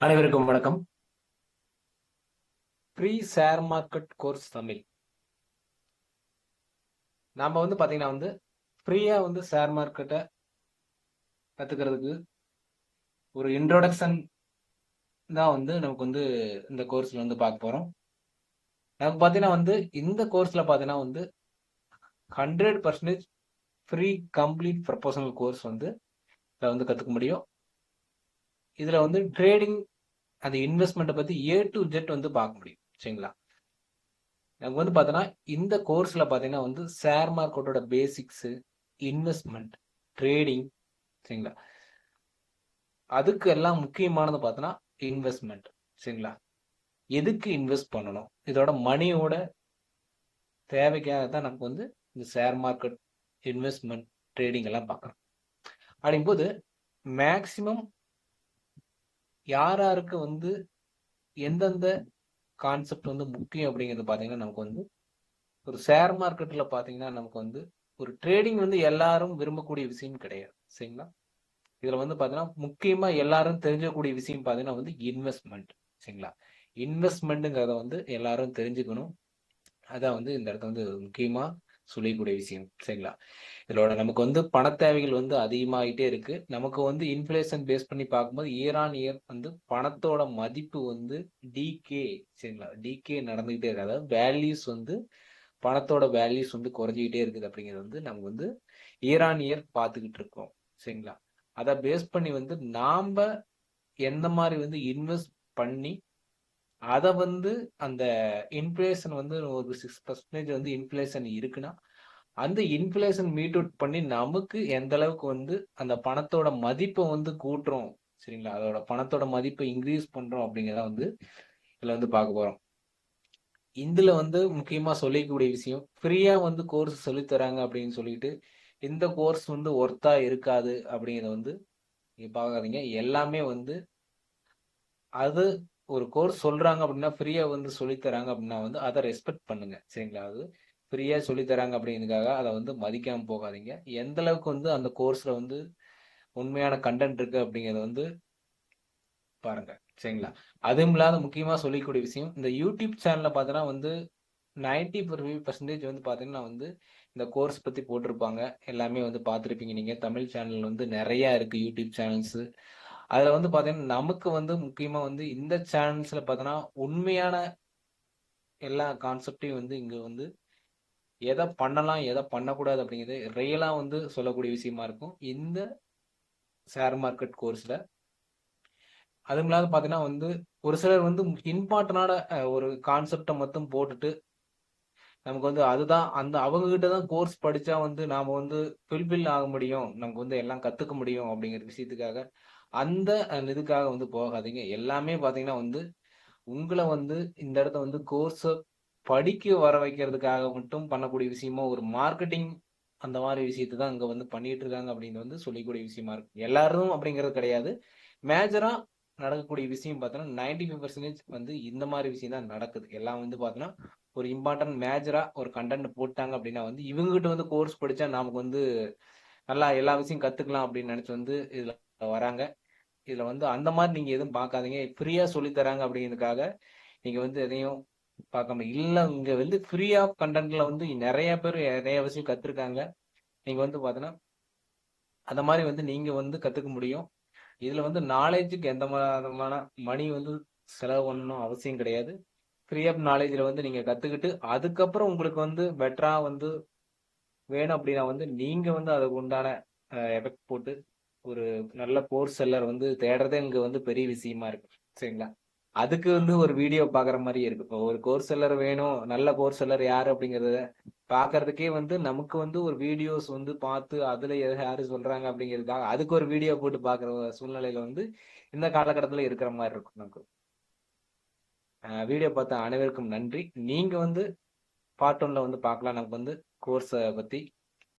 அனைவருக்கும் வணக்கம். Free share market course Tamil. நாம பாத்தீங்கன்னா ஃப்ரீயா ஷேர் மார்க்கெட்டை கத்துக்கிறதுக்கு ஒரு இன்ட்ரோடக்ஷன் தான் நமக்கு இந்த கோர்ஸ்ல பார்க்க போறோம். நமக்கு பாத்தீங்கன்னா இந்த கோர்ஸ்ல பாத்தீங்கன்னா 100% ஃப்ரீ கம்ப்ளீட் ப்ரொபோஷனல் கோர்ஸ் இதை கத்துக்க முடியும். இதுல ட்ரேடிங் அந்த இன்வெஸ்ட்மெண்ட்டை பத்தி ஏ டு ஜெட் பார்க்க முடியும். சரிங்களா? நமக்கு பார்த்தோன்னா இந்த கோர்ஸ்ல பார்த்தீங்கன்னா ஷேர் மார்க்கெட்டோட பேசிக்ஸ், இன்வெஸ்ட்மெண்ட், ட்ரேடிங், சரிங்களா? அதுக்கு எல்லாம் முக்கியமானது பார்த்தோன்னா இன்வெஸ்ட்மெண்ட். சரிங்களா? எதுக்கு இன்வெஸ்ட் பண்ணணும், இதோட மணியோட தேவைக்காக தான் நமக்கு இந்த ஷேர் மார்க்கெட், இன்வெஸ்ட்மெண்ட், ட்ரேடிங் எல்லாம் பார்க்குறோம். அப்படிங்கும்போது மேக்சிமம் யாருக்கு எந்தெந்த கான்செப்ட் முக்கியம் அப்படிங்கிறது பார்த்தீங்கன்னா நமக்கு ஒரு ஷேர் மார்க்கெட்ல பாத்தீங்கன்னா நமக்கு ஒரு ட்ரேடிங் எல்லாரும் விரும்பக்கூடிய விஷயம் கிடையாது. சரிங்களா? இதுல பாத்தீங்கன்னா முக்கியமா எல்லாரும் தெரிஞ்சக்கூடிய விஷயம் பாத்தீங்கன்னா இன்வெஸ்ட்மெண்ட். சரிங்களா? இன்வெஸ்ட்மெண்ட்ங்கிறத எல்லாரும் தெரிஞ்சுக்கணும். அதான் இந்த இடத்துல முக்கியமா சொல்லக்கூடிய விஷயம். சரிங்களா? இதோட நமக்கு பண தேவைகள் அதிகமாயிட்டே இருக்கு. நமக்கு இன்ஃபிளேஷன் பேஸ் பண்ணி பார்க்கும்போது இயர் ஆன் இயர் பணத்தோட மதிப்பு டிகே, சரிங்களா, டிகே நடந்துகிட்டே இருக்கு. அதாவது வேல்யூஸ் பணத்தோட வேல்யூஸ் குறைஞ்சிக்கிட்டே இருக்குது அப்படிங்கிறது நம்ம இயர் ஆன் இயர் பார்த்துக்கிட்டு இருக்கோம். சரிங்களா? அதை பேஸ் பண்ணி நாம எந்த மாதிரி இன்வெஸ்ட் பண்ணி அதை அந்த இன்ஃபிளேஷன் ஒரு 6% இன்ஃபிளேஷன் இருக்குன்னா அந்த இன்ஃபிளேஷன் மீட் அவுட் பண்ணி நமக்கு எந்த அளவுக்கு அந்த பணத்தோட மதிப்பை கூட்டுறோம். சரிங்களா? அதோட பணத்தோட மதிப்பை இன்க்ரீஸ் பண்றோம் அப்படிங்கிறத இதுல பார்க்க போறோம். இதுல முக்கியமா சொல்லிக்கூடிய விஷயம், ஃப்ரீயா கோர்ஸ் சொல்லித் தராங்க அப்படின்னு சொல்லிட்டு இந்த கோர்ஸ் ஒர்த்தா இருக்காது அப்படிங்கிறத நீங்க பார்க்காதீங்க. எல்லாமே அது ஒரு கோர்ஸ் சொல்றாங்க அப்படின்னா ஃப்ரீயா சொல்லித் தராங்க அப்படின்னா அதை ரெஸ்பெக்ட் பண்ணுங்க. சரிங்களா? அது ஃப்ரீயா சொல்லித் தராங்க அப்படிங்கிறதுக்காக அதை மதிக்காம போகாதீங்க. எந்த அளவுக்கு அந்த கோர்ஸ்ல உண்மையான கண்டென்ட் இருக்கு அப்படிங்கறத பாருங்க. சரிங்களா? அதுவும் இல்லாத முக்கியமா சொல்லிக்கூடிய விஷயம், இந்த யூடியூப் சேனல்ல பார்த்தோன்னா 90% பார்த்தீங்கன்னா இந்த கோர்ஸ் பத்தி போட்டிருப்பாங்க. எல்லாமே பார்த்துருப்பீங்க நீங்க. தமிழ் சேனல் நிறைய இருக்கு யூடியூப் சேனல்ஸ். அதுல பார்த்தீங்கன்னா நமக்கு முக்கியமா இந்த சேனல்ஸ்ல பார்த்தோன்னா உண்மையான எல்லா கான்செப்டையும் இங்க எதை பண்ணலாம் எதை பண்ணக்கூடாது அப்படிங்கிறது ரியலா சொல்லக்கூடிய விஷயமா இருக்கும் இந்த ஷேர் மார்க்கெட் கோர்ஸ்ல. அதுவும் இல்லாத பார்த்தீங்கன்னா ஒரு சிலர் இம்பார்ட்டன்டான ஒரு கான்செப்டை மட்டும் போட்டுட்டு நமக்கு அதுதான் அந்த அவங்க கிட்ட தான் கோர்ஸ் படிச்சா நாம ஃபில்பில் ஆக முடியும், நமக்கு எல்லாம் கத்துக்க முடியும் அப்படிங்கிற விஷயத்துக்காக அந்த இதுக்காக போகாதீங்க. எல்லாமே பாத்தீங்கன்னா உங்களை இந்த இடத்த கோர்ஸ் படிக்க வர வைக்கிறதுக்காக மட்டும் பண்ணக்கூடிய விஷயமோ ஒரு மார்க்கெட்டிங் அந்த மாதிரி விஷயத்தை தான் இங்க பண்ணிட்டு இருக்காங்க அப்படின்னு சொல்லக்கூடிய விஷயமா இருக்கு. எல்லாரும் அப்படிங்கிறது கிடையாது. மேஜரா நடக்கக்கூடிய விஷயம் பார்த்தோன்னா 95% இந்த மாதிரி விஷயம் தான் நடக்குது. எல்லாம் பார்த்தோன்னா ஒரு இம்பார்ட்டன்ட் மேஜரா ஒரு கண்டென்ட் போட்டாங்க அப்படின்னா இவங்ககிட்ட கோர்ஸ் படிச்சா நமக்கு நல்லா எல்லா விஷயம் கத்துக்கலாம் அப்படின்னு நினைச்சு இதுல வராங்க. இதுல அந்த மாதிரி நீங்க எதுவும் பார்க்காதீங்க. ஃப்ரீயா சொல்லி தராங்க அப்படிங்கிறதுக்காக நீங்க எதையும் பார்க்காம இல்ல. இங்க ஃப்ரீ ஆஃப் கண்டென்ட்ல நிறைய பேர் நிறைய விஷயம் கத்துருக்காங்க. நீங்க பார்த்தோன்னா அந்த மாதிரி நீங்க கத்துக்க முடியும். இதுல நாலேஜுக்கு எந்த விதமான மணி செலவு பண்ணணும் அவசியம் கிடையாது. ஃப்ரீ ஆஃப் நாலேஜ்ல நீங்க கத்துக்கிட்டு அதுக்கப்புறம் உங்களுக்கு பெட்டரா வேணும் அப்படின்னா நீங்க அதுக்கு உண்டான எஃபெக்ட் போட்டு ஒரு நல்ல கோர்ஸ் செல்லர் தேடுறதே இங்க பெரிய விஷயமா இருக்கு. சரிங்களா? அதுக்கு ஒரு வீடியோ பாக்குற மாதிரி இருக்கு. இப்போ ஒரு கோர்ஸ் செல்லர் வேணும், நல்ல கோர்ஸ் செல்லர் யாரு அப்படிங்கறத பாக்குறதுக்கே நமக்கு ஒரு வீடியோஸ் பார்த்து அதுல யாரு சொல்றாங்க அப்படிங்கிறதுக்காக அதுக்கு ஒரு வீடியோ போட்டு பாக்குற சூழ்நிலையில இந்த காலகட்டத்துல இருக்கிற மாதிரி இருக்கும் நமக்கு. வீடியோ பார்த்த அனைவருக்கும் நன்றி. நீங்க பார்ட் 1ல பார்க்கலாம் நமக்கு கோர்ஸை பத்தி.